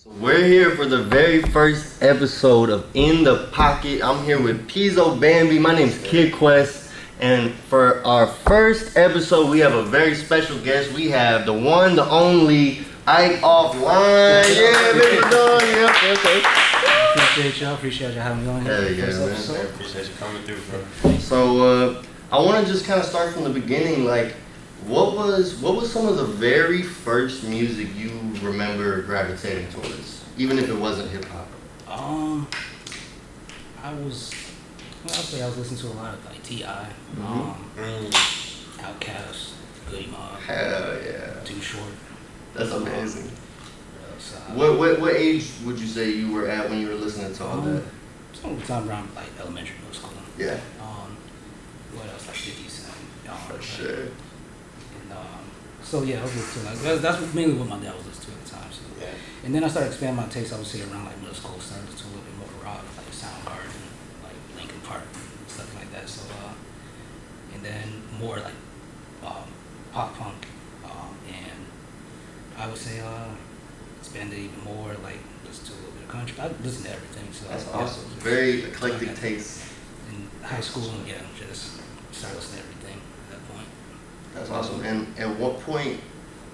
So we're here for the very first episode of In the Pocket. I'm here with Peazo Bambi. My name's Kidd Kwest. And for our first episode, we have a very special guest. We have the one, the only, Ike Offline. Yeah, baby, yeah, okay. Appreciate y'all having me on here. Hell yeah, man. Appreciate you coming through, bro. So I want to just kind of start from the beginning. Like, what was some of the very first music you remember gravitating towards, even if it wasn't hip hop? I'll say I was listening to a lot of like T.I., Outkast, Goody Mob. Hell yeah. Too Short. That's amazing. So, What age would you say you were at when you were listening to all that? sometime around like elementary, middle school. Yeah. What else? Like 50 Cent. For sure. So yeah, I was listening to like that's mainly what my dad was listening to at the time. So. Yeah. And then I started expanding my taste. I would say around like middle school, started to a little bit more rock, like Soundgarden, like Linkin Park, stuff like that. So and then more like pop punk, and I would say expanded even more, like listen to a little bit of country. I listen to everything. So that's awesome. Very eclectic taste. In high school, yeah, just started listening to everything at that point. That's awesome. And at what point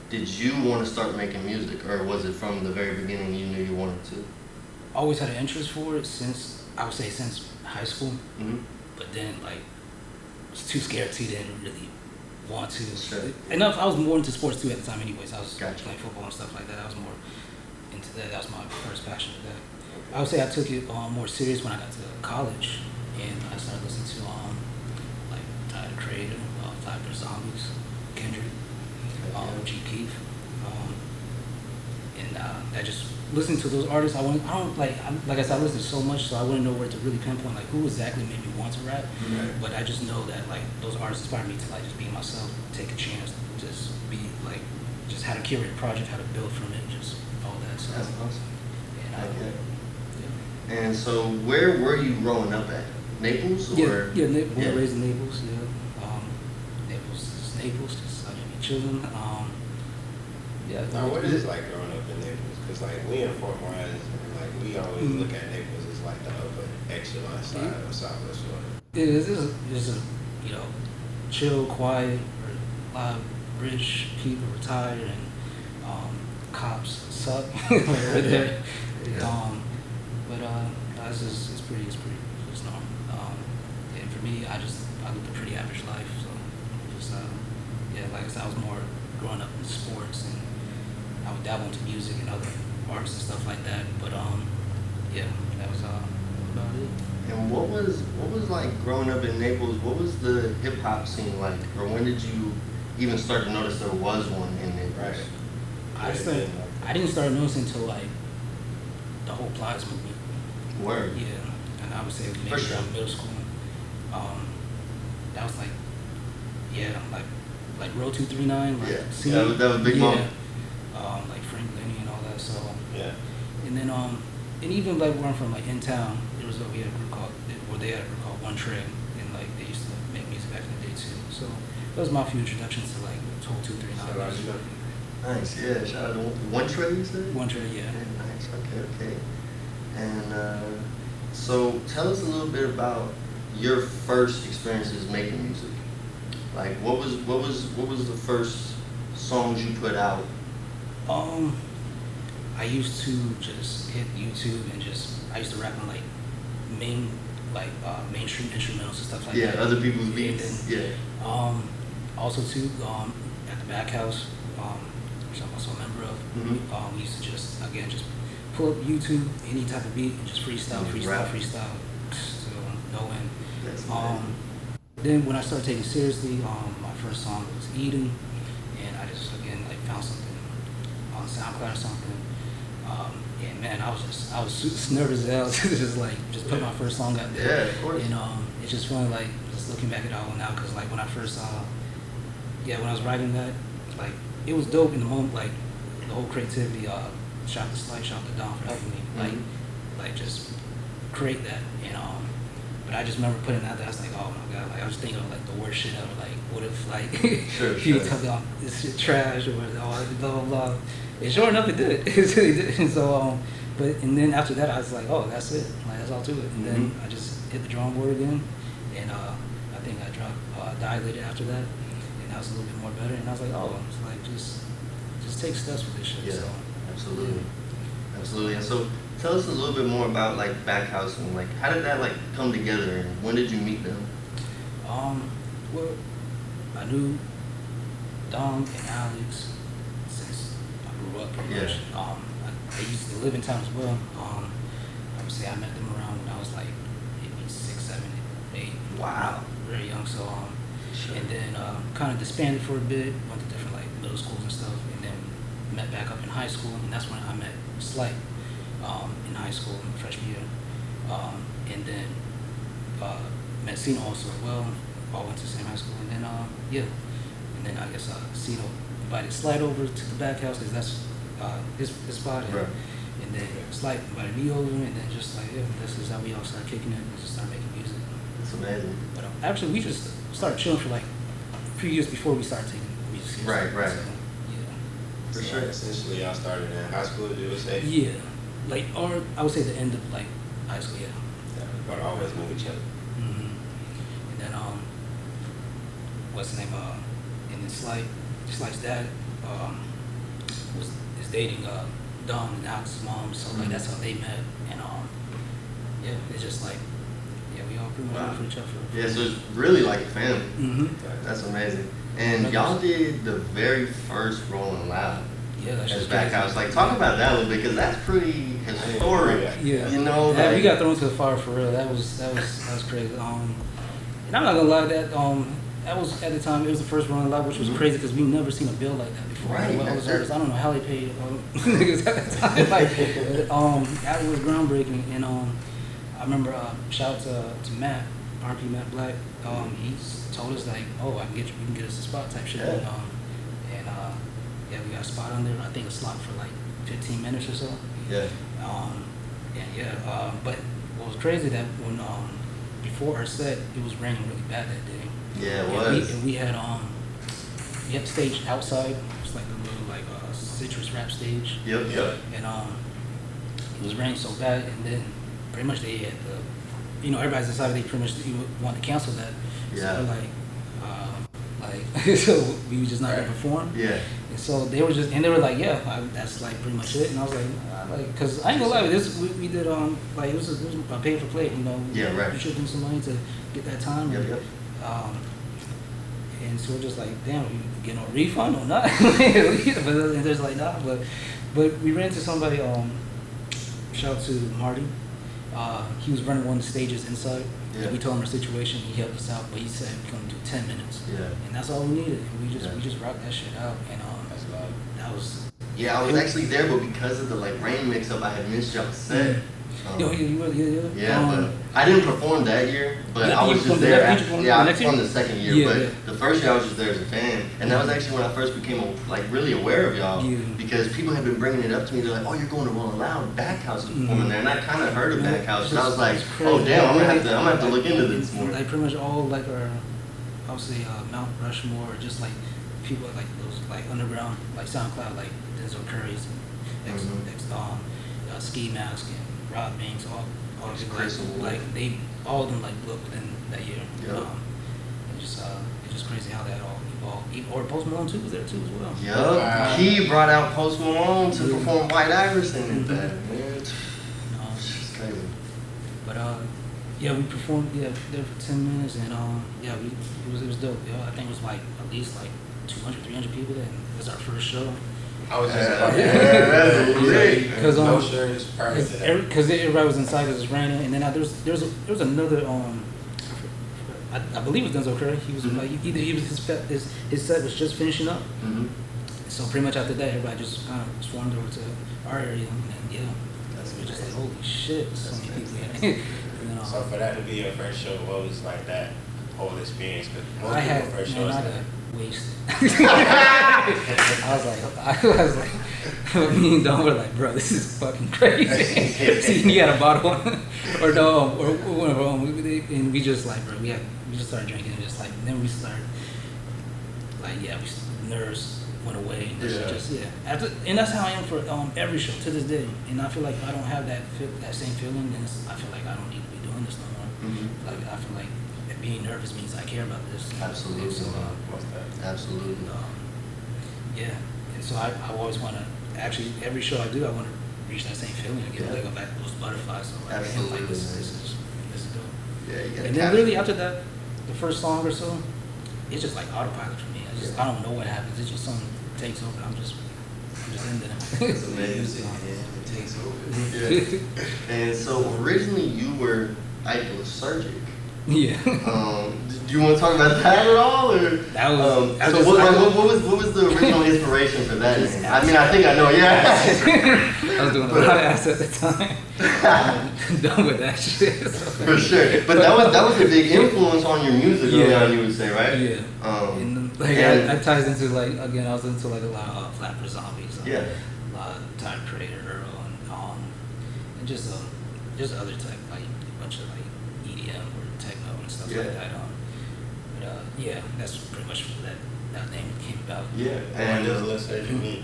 did you want to start making music, or was it from the very beginning you knew you wanted to? Always had an interest for it since high school. Mm-hmm. But then like I was too scared to, didn't really want to. Sure. Enough. I was more into sports too at the time, anyways. I was Gotcha. playing football and stuff like that. I was more into that. That was my first passion for that. I would say I took it more serious when I got to college, and I started listening to like Tyler the Creator, Flatbush Zombies, Kendrick, G. Keith, and I just listening to those artists. Like I said, I listen to so much, so I wouldn't know where to really pinpoint like who exactly made me want to rap. Right. But I just know that like those artists inspired me to like just be myself, take a chance, just be like, just how to curate a project, how to build from it, just all that. So That's awesome. and Yeah. And so, where were you growing up at? Naples, or Born raised in Naples. Yeah, Naples, just be chilling. Yeah. Now, what is it like growing up in Naples? Because like we in Fort Myers, and like we always look at Naples as like the upper echelon side of Southwest Florida. It is. It's a chill, quiet, a lot of rich people retired, and cops suck over there. But it's pretty normal. And for me, I lived a pretty average life, so just like I said, I was more growing up in sports, and I would dabble into music and other arts and stuff like that. But that was about it. And what was like growing up in Naples? What was the hip hop scene like, or when did you even start to notice there was one in Naples? Right. I didn't start noticing until like the whole Plies movement. Word. Yeah, and I would say maybe For sure. around middle school. That was like, like Road 239. Like, Yeah, that was a big moment. Like Frank Lenny and all that. So Yeah. and then and even like where I'm from, like in town, we had a group called One Tray, and like they used to make music back in the day too. So that was my few introductions to like whole 239. Nice, yeah. Shout out to One Tray, you said? One Tray, yeah. Nice, okay. And so tell us a little bit about your first experiences making music. Like, what was the first songs you put out? I used to just hit YouTube and I used to rap on like mainstream instrumentals and stuff like that. Yeah, other people's beats. And then, also too, at the Backhouse, which I'm also a member of, we used to just pull up YouTube, any type of beat, and just freestyle to no end. Then when I started taking it seriously, my first song was Eden, and I just found something on SoundCloud or something. And man, I was super nervous as hell to just put my first song out there. Yeah, of course. And it's just funny, like just looking back at it all now, because like when I first when I was writing that, like it was dope in the moment, like the whole creativity. Shout to Don for helping me, like just create that. And But I just remember putting it out there. I was like, oh my god, like I was thinking of like the worst shit ever. Like, what if like people tell me, oh, this shit trash or blah blah blah. And sure enough, it did. It really did. And so, and then after that, I was like, oh, that's it. Like that's all to it. And then I just hit the drawing board again, and I think I dropped Dilated after that, and that was a little bit more better. And I was like, oh, it's like just take steps with this shit. Yeah, so, absolutely, absolutely. And so, tell us a little bit more about like Backhouse and like how did that like come together and when did you meet them? Well, I knew Dom and Alex since I grew up pretty much. They used to live in town as well. I would say I met them around when I was like maybe 6, 7, 8. Wow. Very young. So and then kind of disbanded for a bit, went to different like middle schools and stuff, and then met back up in high school, and that's when I met Slight in high school in freshman year, and then met Cino also as well. All went to the same high school, and then and then I guess Cino invited Slight over to the Backhouse because that's his spot, and then Slight invited me over, and then just like this is how we all started kicking it and just started making music. That's amazing. But actually, we just started chilling for like a few years before we started taking music seriously. Right. So, For sure. Essentially, y'all started in high school, you would say? Yeah. Like, or I would say the end of like high school, But always move each other. And then what's the name? And then Slight's dad is dating Dom and Alex's mom, so like that's how they met. And it's just like we all pretty much work for each other. Yeah, so it's really like a family. That's amazing. And y'all did the very first Rolling Loud. Yeah, that's as Backhouse. Like, talk about that a little bit because that's pretty historic. Yeah, you know, that, like, we got thrown to the fire for real. That was crazy. And I'm not gonna lie, that was at the time it was the first Rolling Loud, which was crazy because we never seen a bill like that before. Right. Well, I don't know how they paid niggas at the time. Like, that was groundbreaking. And I remember shout out to Matt, RP Matt Black. He told us like, oh, we can get us a spot type shit. Yeah. We got a spot on there. I think a slot for like 15 minutes or so. Yeah. But what was crazy that when before our set, it was raining really bad that day. Yeah, it was. And we had the stage outside. It's like a little like citrus rap stage. Yep. And it was raining so bad, and then pretty much they had everybody's decided they pretty much want to cancel that. Yeah. So we're like, so we were just not gonna perform. Yeah. And so they were like, that's like pretty much it. And I was like, because I ain't gonna lie, we did like it was a pay for play, Yeah, right. You should do some money to get that time. Yep. And so we're just like, damn, we get no refund or not? But there's like, nah. But we ran into somebody. Shout out to Marty. He was running one of the stages inside. Yeah. And we told him our situation. He helped us out, but he said we can do 10 minutes. Yeah. And that's all we needed. And we just rocked that shit out. And that was. Yeah, I was actually there, but because of the like rain mix-up, I had missed y'all's set. Yeah. But I didn't perform that year, but I was just there. I performed the second year, but the first year I was just there as a fan, and that was actually when I first became like really aware of y'all, because people had been bringing it up to me. They're like, "Oh, you're going to Rolling Loud, Backhouse is performing there," and I kind of heard of Backhouse, and I was like, "Oh damn, I'm gonna have to look into this more." Like pretty much all like our, obviously Mount Rushmore, or just like people like those like underground like SoundCloud like Denzel Curry's, Ski Mask and Rob Banks, all they all of them like blew up within that year. Yep. It's just crazy how that all evolved. Or Post Malone too was there too as well. Yep. He brought out Post Malone to perform White Iverson and that, man. It's just crazy. But we performed there for 10 minutes, and it was dope. I think it was like at least like 200, 300 people there. And it was our first show. I was just about because everybody was inside because it was raining, and then there was another I believe it was Denzel Curry. He was like either his set was just finishing up, so pretty much after that everybody just kind of swarmed over to our area, and we're just like, holy shit, so many people here. So for that to be your first show, what was like that whole experience? Because most I had first shows wasted. I was like, me and Don were like, bro, this is fucking crazy. See, he had a bottle, or no, or one of our own, and we just like, bro, we just started drinking, and just like, and then we started, like, yeah, nerves went away, and just and that's how I am for every show to this day, and I feel like if I don't have that same feeling, then I feel like I don't need to be doing this no more. Like I feel like being nervous means I care about this. Absolutely. So, absolutely. Yeah, and so I always want to, actually, every show I do, I want to reach that same feeling again, like go back to those butterflies. So like, absolutely. Like this is dope. Yeah, you gotta and then really after that, the first song or so, it's just like autopilot for me. I don't know what happens. It's just something takes over. I'm just in there. It's amazing. It takes over. Yeah. And so originally you were Ike Surgic. Yeah. Do you want to talk about that at all, or that was? So what was the original inspiration for that name? I mean, I think I know. Yeah. I was doing a lot of ass at the time. I'm done with that shit. For sure. But that was a big influence on your music early on, you would say, right? Yeah. That ties into like, again, I was into like a lot of Flapper Zombies. Yeah. A lot of Time Creator Earl and just other type, like a bunch of like EDM or techno and stuff like that. Yeah, that's pretty much where that name came about. Yeah. And does Less Surgery mean?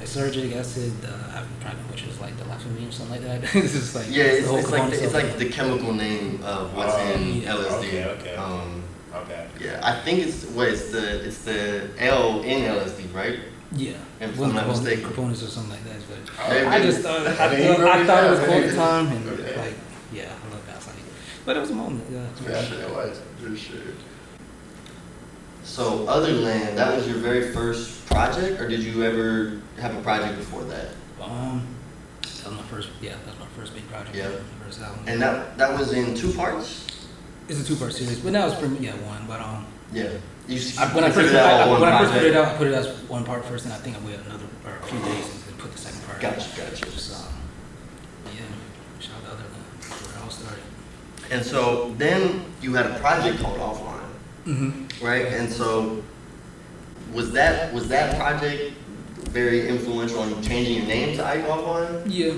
Surgery, I said, which is like the life of me or something like that. It's just like it's like the chemical name of what's in LSD. Okay. Yeah, I think it's the L in LSD, right? Yeah. If I'm not mistaken. Components or something like that. But I just thought I thought it was cool at the time, and like, yeah, I love that. Like, but it was a moment. Yeah. For sure. So, Otherland, that was your very first project, or did you ever have a project before that? That was my first. Yeah, that was my first big project. Yeah. My first album. And that was in 2 parts. It's a 2-part series, but now it's pretty one. But yeah. When I first put it out, I put it as 1 part first, and I think I waited a few days and put the second part. Gotcha. So, yeah, shout out to Otherland, that's where it all started. And so then you had a project called Offline, right? And so was that project very influential on changing your name to Ike Offline? Yeah.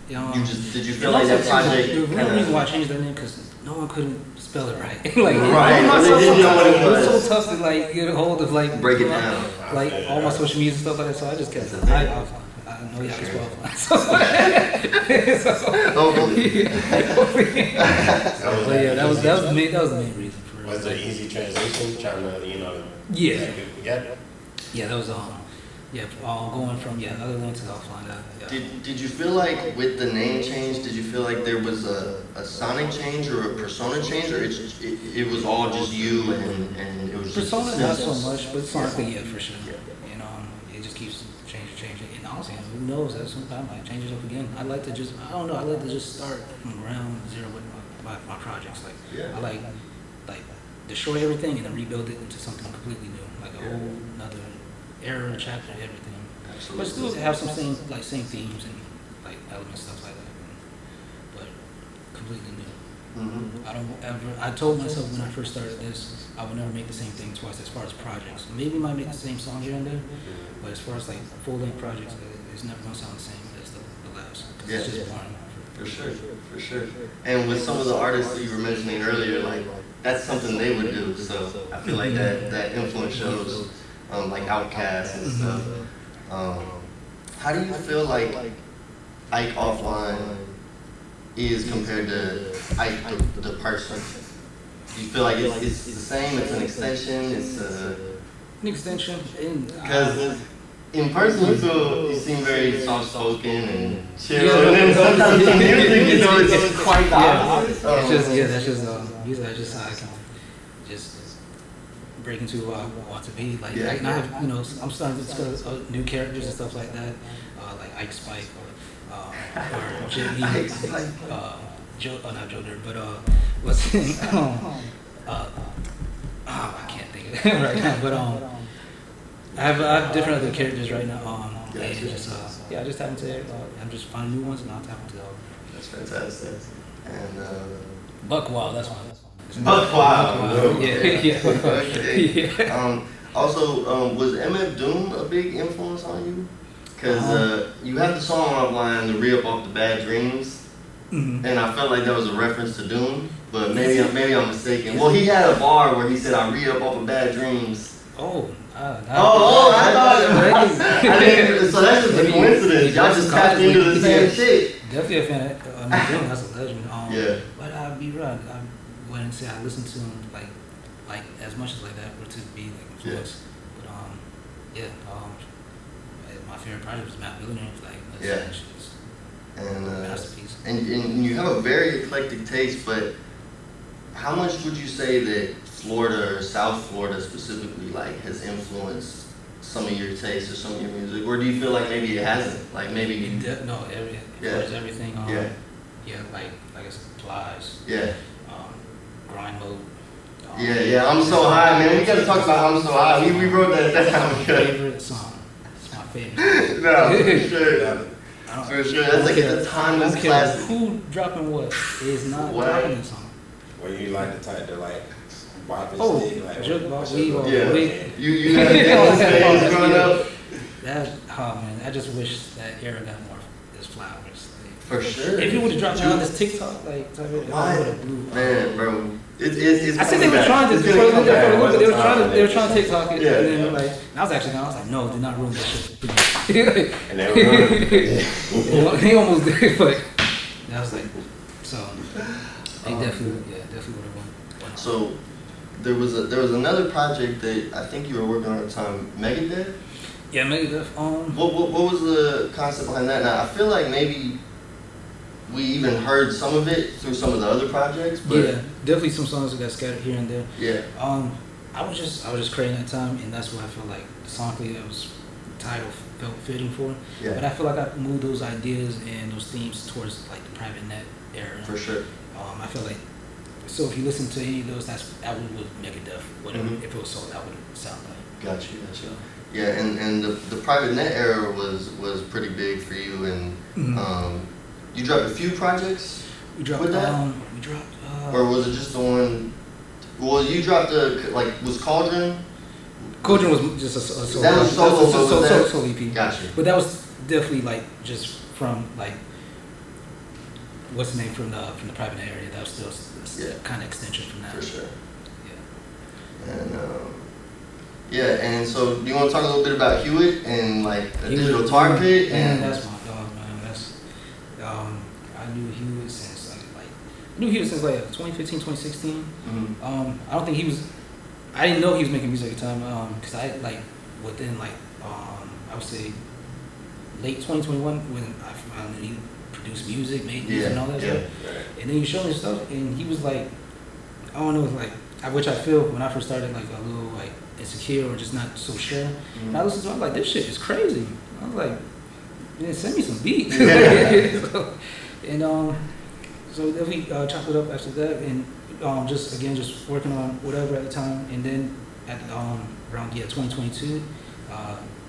Did you feel like that project? The real reason why I changed that name because no one couldn't spell it right. Like, it was so tough to like get a hold of, like break it down, like all my social media stuff like that. So I just kept saying Ike Offline. I know y'all can spell offline. But yeah, that was the main reason for it. Was it an easy transition trying to Yeah. Yeah, that was going from Otherland to Offline. Did you feel like with the name change, did you feel like there was a sonic change or a persona change, or it was all just you and it was persona just not so much, but sonically for sure. You know, it just keeps changing. And honestly, who knows? At some time, I change it up again. I like to just start from ground zero with my projects. Like I like destroy everything and then rebuild it into something completely new, like a whole another era, chapter, everything. Absolutely. But still have some same themes and like elements, stuff like that, but completely new. I told myself when I first started this, I would never make the same thing twice as far as projects. Maybe might make the same song here and there, but as far as like full-length projects, it's never gonna sound the same as the last. It's just boring. For sure. And with some of the artists that you were mentioning earlier, like that's something they would do. So I feel like that influence shows, like Outkast and stuff. How do you feel like Ike Offline is compared to Ike the person? Do you feel like it's the same? It's an extension. It's an extension. Because in person you seem very soft spoken and chill, and then sometimes in music, it's quite the opposite. That's just how I can just break into who I want to be. Like, I have, I'm starting to discover new characters and stuff like that, like Ike Spike or Jimmy, Ike Spike. Not Joe Dirt, but what's his name? I can't think of it right now, but I have different other characters right now. And just I just tap into I'm just finding new ones and I'll tap into all. That's fantastic. And Buck Wild, that's one. Buck Wild. Yeah. Okay. Yeah. Also, was MF Doom a big influence on you? Because you have the song offline, the re-up off the Bad Dreams, and I felt like that was a reference to Doom, but maybe I'm mistaken. Well, he had a bar where he said, "I re-up off of Bad Dreams." I thought. I didn't. So that's just a coincidence. Y'all just tapped into the same shit. Definitely a fan of Doom. That's a legend. Yeah. But I'd be right. I wouldn't say I listened to him like as much as like that, or to be like influenced. But my favorite project was Matt Billionaires. Like that's and masterpiece. And you have a very eclectic taste, but how much would you say that Florida or South Florida specifically like has influenced some of your taste or some of your music, or do you feel like maybe it hasn't? Like maybe everything. Like I guess Plies. Yeah. Grind mode. I'm so high, man. We gotta talk about I'm so high. We wrote that down. My favorite song. It's my favorite. No, for sure. For sure. That's like a timeless classic. Who dropping what is not dropping the song. Well, you like the type to like wipe his stick, like jukebox, You had those fans growing up. I just wish that era got more as flowers. For sure. If you would have dropped on this TikTok type of it, I would have blew. Man, bro. It's I said they were trying to. They were trying to TikTok it, and then like, I was like, no, do not ruin that shit. And they were he almost did, but I was like, so they definitely would have won. So there was another project that I think you were working on at the time, Megadeth. Yeah, Megadeth. What was the concept behind that? Now I feel like maybe we even heard some of it through some of the other projects, but yeah, definitely some songs that got scattered here and there. Yeah. I was just creating that time, and that's what I felt like sonically that was the title felt fitting for. Yeah. But I feel like I moved those ideas and those themes towards like the private net era. For sure. I feel like so if you listen to any of those, that one would Megadeth. Whatever if it was sold, that would sound like. Gotcha. Yeah, and the private net era was pretty big for you, and you dropped a few projects. We dropped with that? Or was it just the one? Well, you dropped was Cauldron? Cauldron was just a solo. That was solo EP. Gotcha. But that was definitely like just from like what's the name from the private area. That was still kind of extension from that. For sure. Yeah. And so do you want to talk a little bit about Hewitt and like a digital tar pit? And that's my dog, man. That's I knew Hewitt since like 2015, 2016. I don't think I didn't know he was making music at the time because I like within like I would say late 2021 when I found that he produced music, made music and all that stuff. And then he showed me stuff and he was like, I don't know, like which I feel when I first started like a little like insecure or just not so sure. And I listened to it, I'm like, this shit is crazy. I was like, man, send me some beats. So then we chopped it up after that, and just working on whatever at the time, and then at around 2022,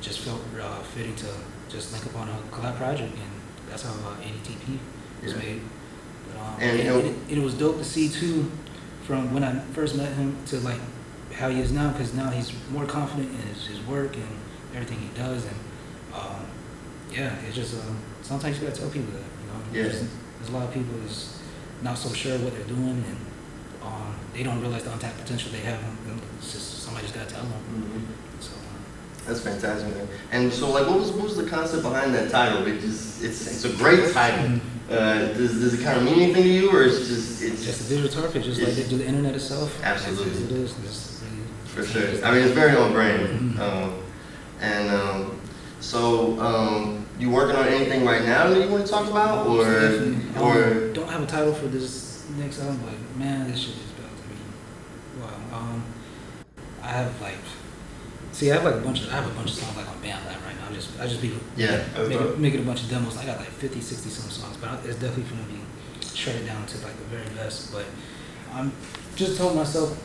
just felt fitting to just link up on a collab project, and that's how ADTP was made. But, and it was dope to see too, from when I first met him to like how he is now, because now he's more confident in his work and everything he does, and it's just sometimes you gotta tell people that, there's a lot of people that's not so sure what they're doing, and they don't realize the untapped potential they have. It's just somebody just gotta tell them. So that's fantastic, man. And so, like, what was the concept behind that title? It's a great title. Does it kind of mean anything to you, or it's just a digital target, just like they do the internet itself? Absolutely, as it is. It's really, for sure. I mean, it's very on brand. You working on anything right now that you want to talk about, or don't have a title for this next album, but man, this shit is about to be wow. I have a bunch of songs like on Bandlab right now. I just be making a bunch of demos. I got like 50, 60 some songs, but it's definitely going to be shredded down to like the very best. But I'm just told myself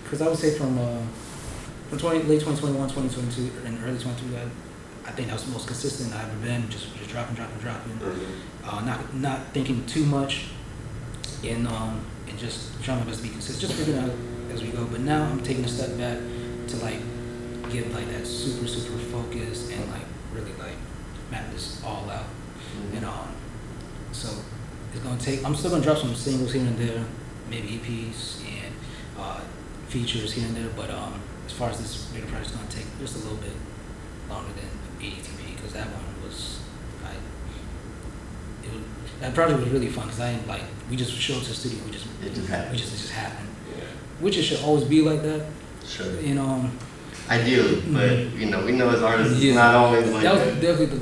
because I would say from late 2021, 2022, and early 2022, I think that was the most consistent I've ever been. Just dropping. Not thinking too much, and and just trying my best to be consistent, just figuring out as we go. But now I'm taking a step back to like give like that super focus and like really like map this all out. And so it's gonna take. I'm still gonna drop some singles here and there, maybe EPs and features here and there. But as far as this bigger project, it's gonna take just a little bit longer than ADTP because that one was that project was really fun because I didn't like we just showed to the studio. It just happened. Yeah. Which it should always be like that. Sure. Ideally, but we know as artists it's not always like that. That was definitely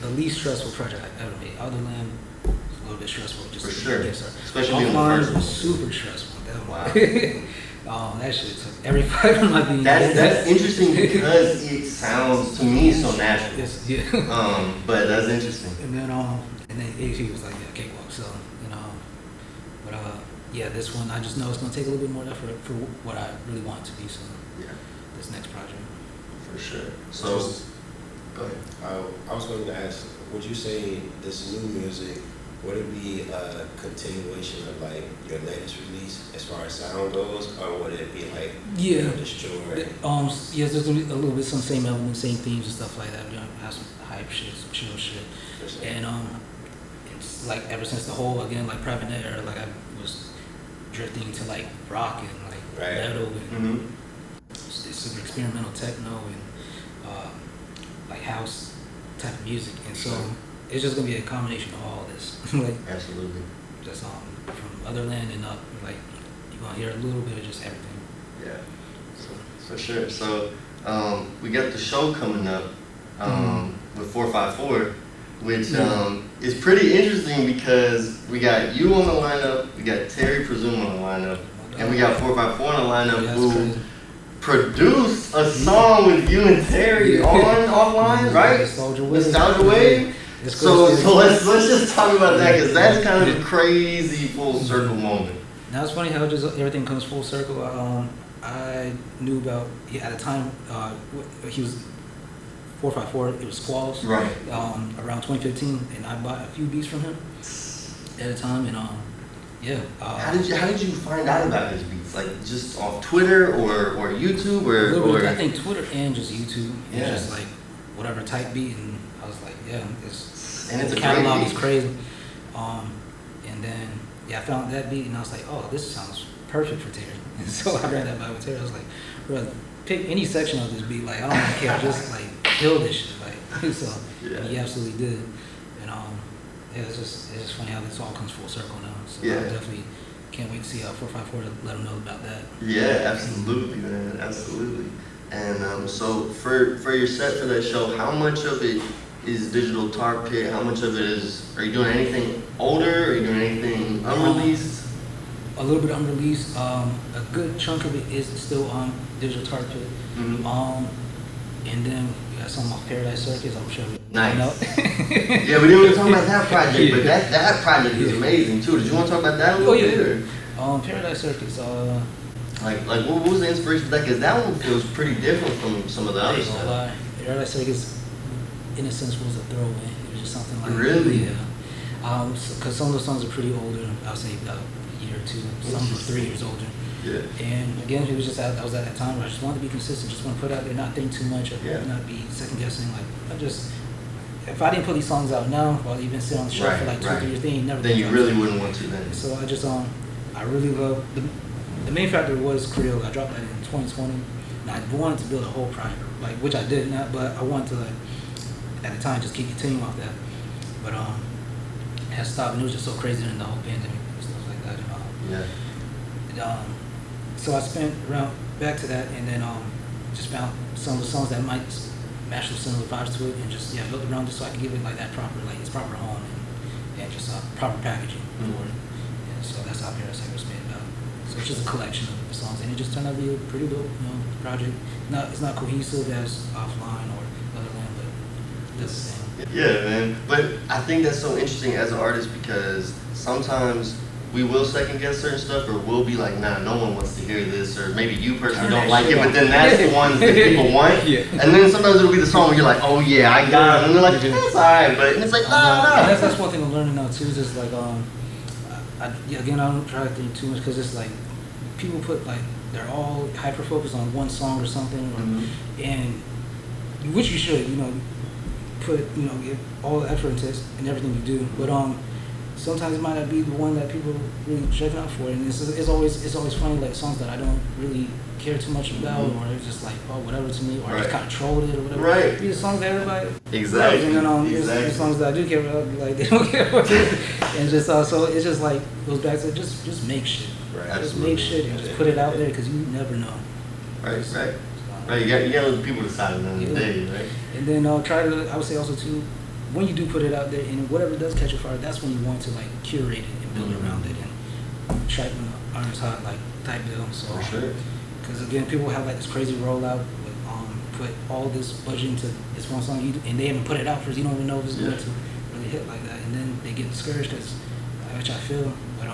the least stressful project I ever made. Other than it's a little bit stressful, just for sure. Especially in the first one. Super stressful. Wow. That shit took every fiber of my being. That's interesting because it sounds to me so natural. Yeah. But that's interesting. And then AT was like, yeah, cakewalk. So but this one I just know it's gonna take a little bit more effort for what I really want it to be. So this next project. For sure. So go ahead. I was going to ask, would you say this new music would it be a continuation of like your latest release as far as sound goes, or would it be like destroyed? Yes, there's gonna be a little bit some same elements, same themes and stuff like that. We're gonna have some hype shit, some chill shit, and it's like ever since the whole like Private Net era, like I was drifting to like rock and like metal and super experimental techno and like house type of music, and so it's just gonna be a combination of all this. Like absolutely. Just from other land and up, like you're gonna hear a little bit of just everything. Yeah. For sure. So we got the show coming up with 454, which is pretty interesting because we got you on the lineup, we got Terry Presume on the lineup, and we got 454 on the lineup who produced a song with you and Terry on Offline, right? Nostalgia Wave. So let's just talk about that because that's kind of a crazy full circle moment. Now it's funny how just everything comes full circle. I knew about at the time he was 454. It was Squalls, right? Around 2015, and I bought a few beats from him at the time, and how did you find out about his beats? Like just off Twitter or YouTube or I think Twitter and just YouTube and just like whatever type beat, and I was like, it's a catalog is crazy. And then I found that beat and I was like, oh, this sounds perfect for Terry. And so I ran that by with Terry. I was like, bro, pick any section of this beat. Like I don't even care, just like kill this shit. Like so, and he absolutely did. And it's just funny how this all comes full circle now. So I definitely can't wait to see how 454 to let them know about that. Yeah, absolutely, man, absolutely. And so for your set for that show, how much of it is digital tar pit? How much of it is? Are you doing anything older? Are you doing anything unreleased? A little bit unreleased. A good chunk of it is still on digital tar pit. And then we got some off Paradise Circus. I'm sure. Nice. Yeah, we didn't even talk about that project, but that project is amazing too. Did you want to talk about that a little bit? Paradise Circus. Like what was the inspiration for that? Because that one feels pretty different from some of the other stuff. Paradise Circus, in a sense, was a throwaway. It was just something like really. Because some of the songs are pretty older. I'll say about a year or two. Some were 3 years older. Yeah. And again, it was just I was at that time where I just wanted to be consistent. Just want to put out there, not think too much, not be second guessing. Like if I didn't put these songs out now, while you've been sitting on the shelf for like 2 or 3 years, then you really wouldn't want to then. So I just I really love the main factor was Creole. I dropped that in 2020, and I wanted to build a whole project, like which I did not, but I wanted to like at the time just keep continuing off that. But it had stopped, and it was just so crazy during the whole pandemic and stuff like that. So I spent around back to that, and then just found some of the songs that might match some similar vibes to it, and just built around it so I could give it like that proper, like its proper home and just proper packaging for it. And so that's how Paradise Circus was made about. So it's just a collection of the songs, and it just turned out to be a pretty dope, project. It's not cohesive as Offline or other land, but it's the same. Yeah, man. But I think that's so interesting as an artist because sometimes we will second guess certain stuff, or we'll be like, nah, no one wants to hear this, or maybe you personally don't like it, but then that's the ones that people want. And then sometimes it'll be the song where you're like, oh yeah, I got it, and they're like, that's alright, but it's like, no. That's one thing I'm learning now too. Is just like Again, I don't try to think too much because it's like people put like they're all hyper focused on one song or something, and which you should, put give all the effort into it and everything you do. But sometimes it might not be the one that people really checking out for, and it's always funny like songs that I don't really care too much about, or it's just like whatever to me, or I just kind of trolled it or whatever. Right. Be the songs that everybody exactly. loves, and then there's songs that I do care about, like they don't care about it, and just so it's just like goes back to just make shit. Right. Just make shit and just put it out there because you never know. Right. Right. You got to let people decide at the end of the day, right? And then I would say also too, when you do put it out there and whatever does catch a fire, that's when you want to like curate it and build around it and strike when the iron's hot, like type deal. So, for sure. Because again, people have like this crazy rollout with put all this budget into this one song and they haven't put it out first. You don't even know if it's going to really hit like that, and then they get discouraged, which I feel. But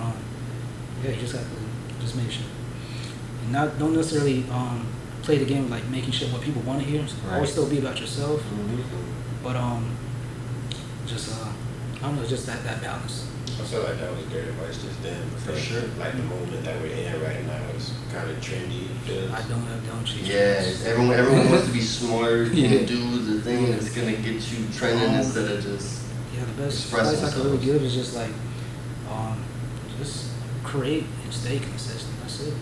you just have to just make sure and don't necessarily play the game of like making shit what people want to hear. Always still be about yourself, but just I don't know, just that balance. I feel like that was great advice just then. For sure. Like the moment that we're in right now is kind of trendy. I don't cheat. Yes, everyone wants to be smart and do the thing that's gonna get you trending instead of just the best advice I can really give is just like just create and stay consistent. That's it.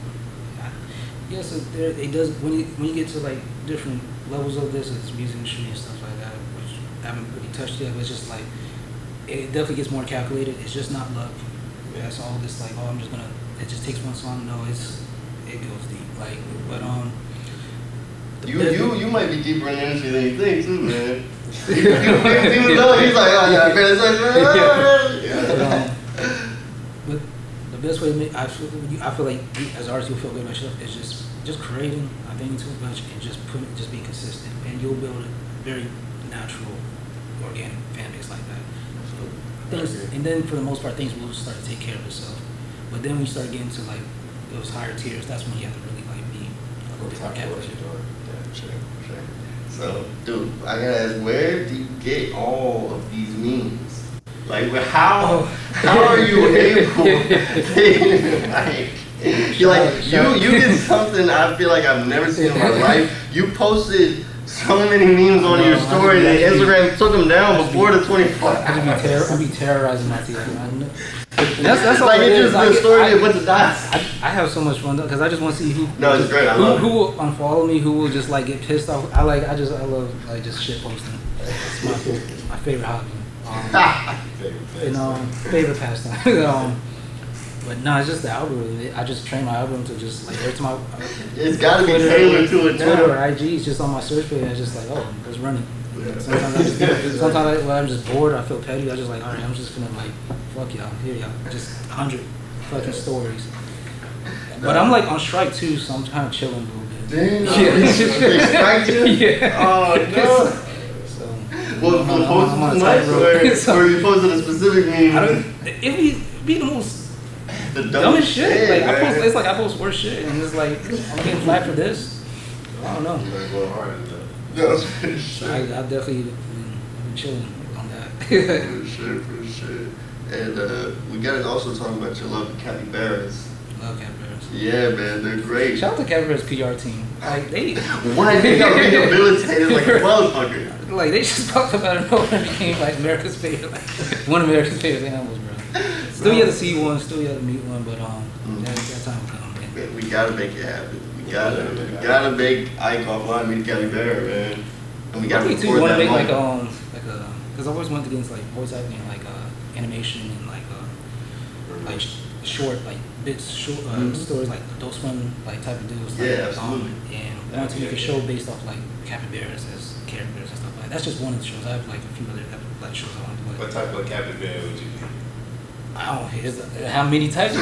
Yes, it does. When you get to like different levels of this music industry and stuff like that, which I haven't really touched yet, but it's just like it definitely gets more calculated. It's just not luck. That's all this like I'm just gonna. It just takes one song. No, it goes deep. Like, but you might be deeper in the industry than you think too, man. People know he's like, but the best way to make I feel like as artists you'll feel good about yourself is just creating. I think too much and just being consistent, and you'll build a very natural, organic fan base like that. So and then for the most part, things will start to take care of itself. But then when you start getting to like those higher tiers, that's when you have to really like be a little bit more calculated. Sure. So, dude, I gotta ask, where do you get all of these memes? Like, how are you able? You did something I feel like I've never seen in my life. You posted so many memes on your story that Instagram took them down before the 24 hours. I'd be terrorizing my team. That's all like it is. The story that went to dots. I have so much fun though, because I just want to see who. No, it's great. Who will unfollow me? Who will just like get pissed off? I love like just shit posting. It's my favorite hobby. Favorite pastime. But no, it's just the algorithm. I just train my algorithm to just like every time it's gotta be tailored to it. Twitter or IG, it's just on my search page. It's just like, let's run it. Sometimes when I'm just bored, I feel petty. I just like, all right, I'm just gonna like, fuck y'all. Here y'all, just 100 fucking stories. But I'm like on strike too, so I'm kind of chilling a little bit. Damn. Strike too? Yeah. Oh no. Well, posted tonight, or you posted a specific meme? It'd be the most. The dumbest shit. Like I post, it's like I post worse shit, and it's like I'm getting flagged for this. I don't know. I definitely been chilling on that. For sure. And we gotta also talk about your love of capybaras. Love capybaras. Yeah, man, they're great. Shout out to Capybara's PR team. Like they got rehabilitated like a motherfucker. Like they just popped up out of nowhere and became like America's favorite, like one of America's favorite animals, bro. Still yet to see one, still yet to meet one, but that time will come. Man. We gotta make it happen. We gotta make Ike Offline meet capybara, man. And we gotta record want to make moment. because I always wanted to get into like voice acting, like animation and like short like bits, short stories like Adult Swim like type of deals. Like, absolutely. And wanted to make a show based off like capybaras as characters and stuff like that. That's just one of the shows. I have like a few other like shows I want to do. What type of capybara would you be? How many types? I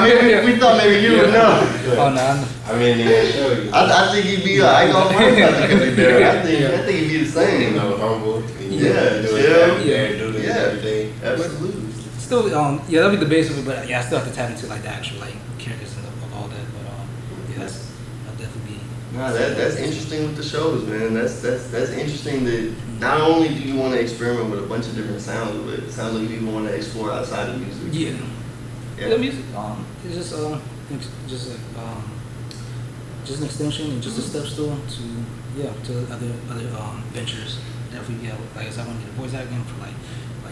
mean, we thought maybe you would know. Oh no. I mean, they show you. I think he'd be like, I don't want to be there. I think he'd be the same. Humble. Yeah, do this every day. Absolutely. Still, that'll be the base of it, but I still have to tap into like the actual like characters and of all that. But I'll definitely be Nah, that's interesting with the shows, man. That's interesting that not only do you want to experiment with a bunch of different sounds, but it sounds like you even want to explore outside of music. Yeah. The music, it's just like just an extension and just a step stool to other ventures. Definitely, like I said, I want to get a voice acting for like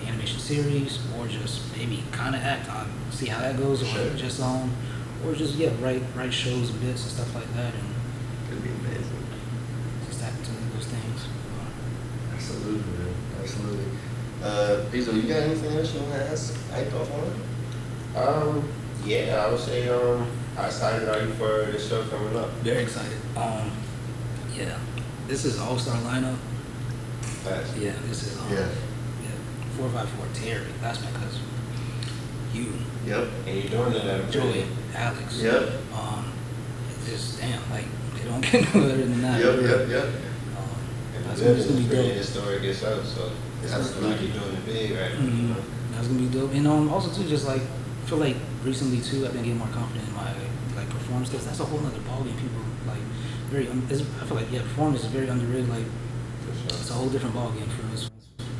animation series, or just maybe kind of act on, see how that goes, or just write shows and bits and stuff like that, and could be amazing. Just act into those things. Absolutely, man. Absolutely. Peazo, you got anything else you want to ask Ike Offline? Yeah, I would say, how excited are you for the show coming up? Very excited. This is all-star lineup. Nice. Yeah, this is 4x4 Terry. That's my cousin. You. Yep. And you're doing it at Joey, Alex. Yep. It's just like they don't get no better than that. Yep. It's gonna be pretty historic itself, so it's absolutely like you're doing it big, right? Mm-hmm. That's gonna be dope. And also too, just like I feel like recently too, I've been getting more confident in my like performance, because that's a whole other ballgame. People like I feel like performance is very underrated. Like it's a whole different ballgame for us.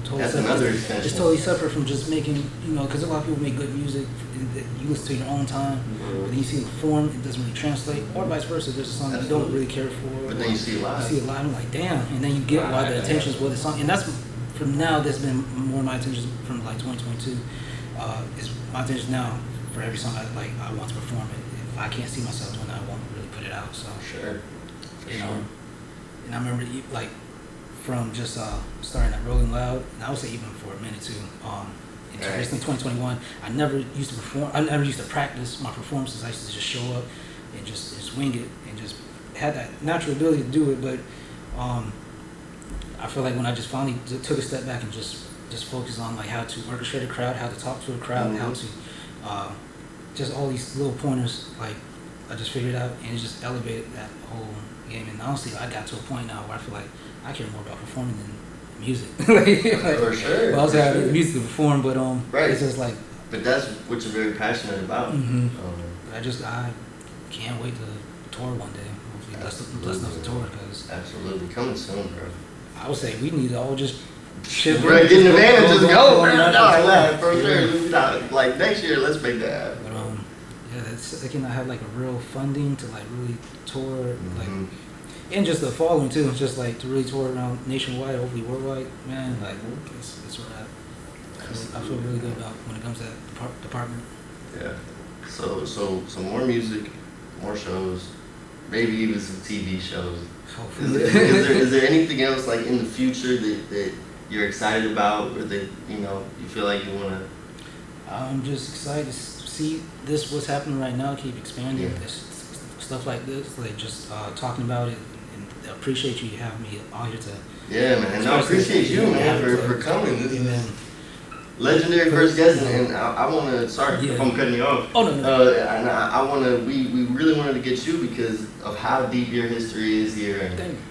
Totally that's separate. another extension. It's totally separate from just making, because a lot of people make good music that you listen to in your own time, but then you see it perform, it doesn't really translate, or vice versa. There's a song that you don't really care for, but then you see it live. You see it live, and you're like, damn, and then you get why the attention is what the song, and that's from now. That's been more my attention from like 2022. Is my attention now for every song I want to perform it. If I can't see myself doing that, I won't really put it out. So sure. And I remember like from just starting at Rolling Loud, and I would say even for a minute too. Recently 2021, I never used to perform. I never used to practice my performances. I used to just show up and just wing it, and just had that natural ability to do it. But I feel like when I just finally took a step back and just focused on like how to orchestrate a crowd, how to talk to a crowd, how to just all these little pointers, like I just figured out, and it just elevated that whole game. And honestly, I got to a point now where I feel like I care more about performing than music. For sure. Well, I also have music to perform, but right. It's just like. But that's what you're very passionate about. Mm-hmm. I can't wait to tour one day. Hopefully, blessed enough to tour, because absolutely coming soon, bro. I would say we need to all just. Right, get in the van and just go. For sure. Like next year, let's make that happen. But they cannot have like a real funding to like really tour, like. And just the following too, just like to really tour around nationwide, hopefully worldwide, man. Like it's where I feel really good about when it comes to that department. Yeah. So more music, more shows, maybe even some TV shows. Is there anything else like in the future that you're excited about, or that you feel like you want to? I'm just excited to see what's happening right now. Keep expanding stuff like this, like just talking about it. I appreciate you having me on here to. Yeah, man. And I appreciate you, man, for coming. This is legendary first guest, and I want to. Sorry if I'm cutting you off. Oh no. And I want to. We really wanted to get you because of how deep your history is here,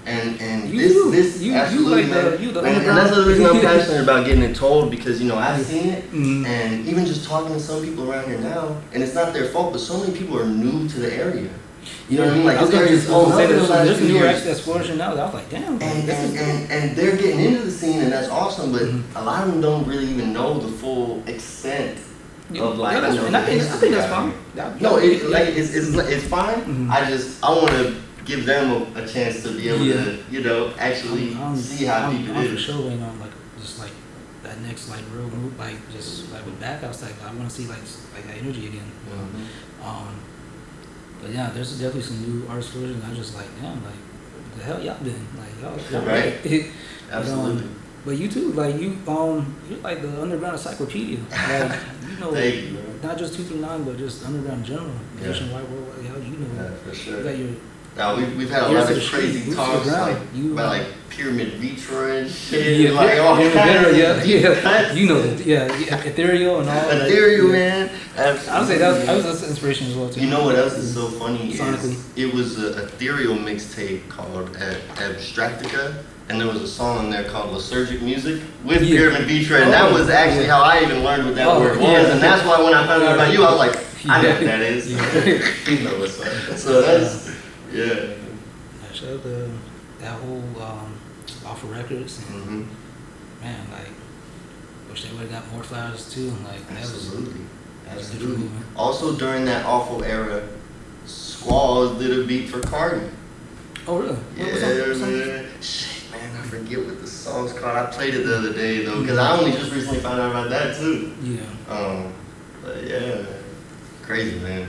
and this absolutely, man. And that's the reason I'm passionate about getting it told, because I've seen it, and even just talking to some people around here now, and it's not their fault, but so many people are new to the area. You know what I mean? Like this area is blown up in the last few years. That's flourishing now. I was like, damn. And they're getting into the scene, and that's awesome. But a lot of them don't really even know the full extent of like. And I think that's fine. No, it's fine. I want to give them a chance to be able to actually see how deep it is. I'm for sure waiting on just that next real move, just with Backhouse type. I want to see like that energy again. But yeah, there's definitely some new artist flourishing. I'm just like, damn, like, the hell y'all been? Like, y'all right? Absolutely. But you too, like you're like the underground encyclopedia. Like, Thank you, not just 239, but just underground in general, nationwide, worldwide. Yeah, for sure. You got your. Now we've had a lot of crazy talks about Pyramid Vitra and shit, all kinds of ethereal and all that. Ethereal, man. Absolutely. I would say that was inspiration as well too. You know what else is so funny? Sonically. It was an ethereal mixtape called Abstractica, and there was a song in there called Lysergic Music with Pyramid Vitra, and that was actually how I even learned what that word was, and that's why when I found out about you, I was like, I know what that is. You know what's up. So that's. Yeah. shout out to that whole Alpha Records and man, like wish they would have got more flowers too. Like that Absolutely. was a good movement. Also during that awful era, Squalls did a beat for Cardi. Oh really? Yeah, man. Shit, man, I forget what the song's called. I played it the other day though, because I only just recently found out about that too. Yeah. But yeah, man. Crazy, man.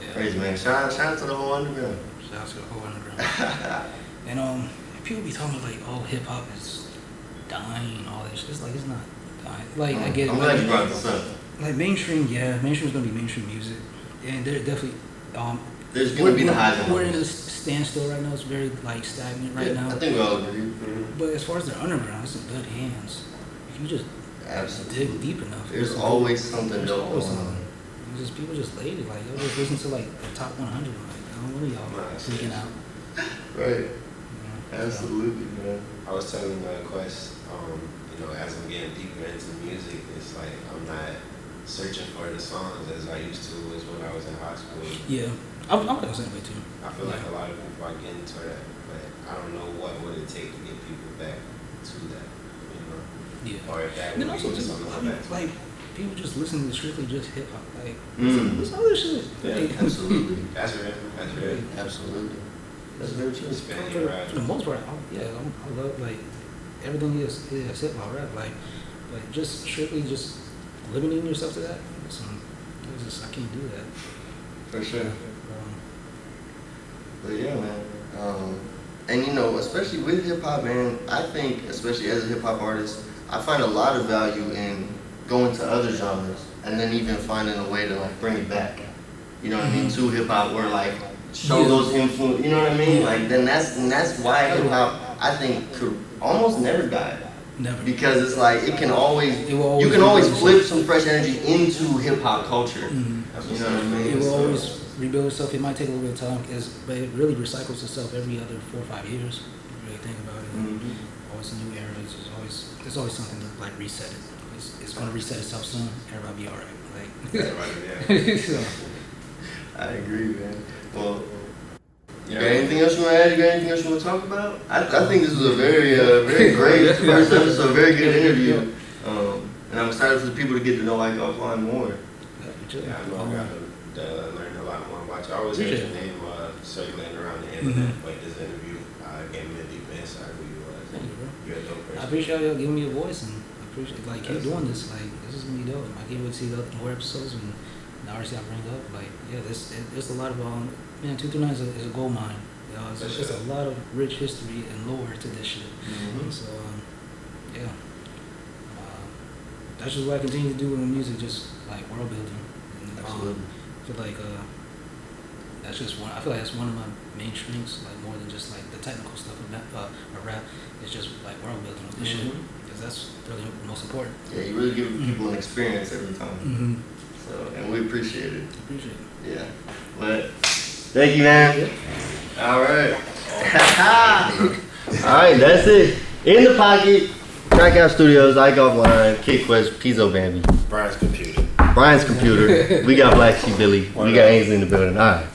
Yeah. Crazy, man. Shout out to the whole underground. Shout out to the whole underground. And people be talking like, oh, hip hop is dying, all that shit. It's like it's not dying. Like I get it. I'm glad you brought this up. Like mainstream, yeah, mainstream's gonna be mainstream music, and they're definitely. There's gonna be the highs and lows. We're in a standstill right now. It's very like stagnant right now. I think we all agree. But as far as their underground, it's in good hands. If you just Absolutely. dig deep enough, There's always something there's dope always going something. on. It's just people just lazy. Like y'all just listen to like the top 100. Like I don't know y'all freaking out. Right. You know? Absolutely, man. I was telling Quest, you know, as I'm getting deeper into music, it's like I'm not searching for the songs as I used to was when I was in high school. Yeah, I'm the same way too. I feel like a lot of people are getting to that, but I don't know what would it take to get people back to that, you know? Yeah. Or if that And then would also be too, something I mean, back to. like people just listen to strictly just hip hop. Like Mm. there's other shit. Yeah, Like, Absolutely. That's real. That's real. Absolutely. That's very true. Spending for, your ride. for the most part, I love like everything is hip hop rap. Like just strictly just limiting yourself to that. I can't do that. For sure. But yeah, man. And you know, especially with hip hop, man, I think, especially as a hip hop artist, I find a lot of value in going to other genres and then even finding a way to like bring it back. You know what I mean? To hip hop, where like show those influence. You know what I mean? Like then that's why hip hop, I think, could almost never die. Never. Because it's like it can always, It will always you can always rebuild flip some fresh energy into hip hop culture. Mm-hmm. You know what I mean? It will So- always rebuild itself. It might take a little bit of time, but it really recycles itself every other 4 or 5 years. If you really think about it. Mhm. Always a new era. There's always something to like reset it. It's going to reset itself soon. Everybody be all right. Like, Everybody, yeah. so, I agree, man. Well, you got anything else you want to add? You got anything else you want to talk about? I think this was a very, very great first episode, very good interview. And I'm excited for the people to get to know Ike Offline more. Yeah, I know I got to learn a lot more about you. I always heard your name circulating around the internet, but this interview gave me a deep insight of who you was. Thank you, bro. You're a dope person. I appreciate y'all giving me a voice, and I appreciate like keep doing this. Like this is gonna be dope. I can't wait to see the more episodes and the artists y'all bring up. Like yeah, there's a lot of man. 239 is a gold mine. You know, it's a lot of rich history and lore to this shit. Mm-hmm. So yeah, that's just what I continue to do with music, just like world building. And, Absolutely. I feel like that's just one. I feel like that's one of my main strengths, like more than just like the technical stuff of rap. It's just like world building with this shit, because that's really the most important. Yeah, you really give people an experience every time. Mm-hmm. So, and we appreciate it. Appreciate it. Yeah. But thank you, man. All right. All right, that's it. In the pocket. Trackout Studios, Ike Offline, Kidd Kwest, Peazo Bambi. Brian's computer. Brian's computer. We got Black Sheep Billy. We got Ainsley in the building. All right.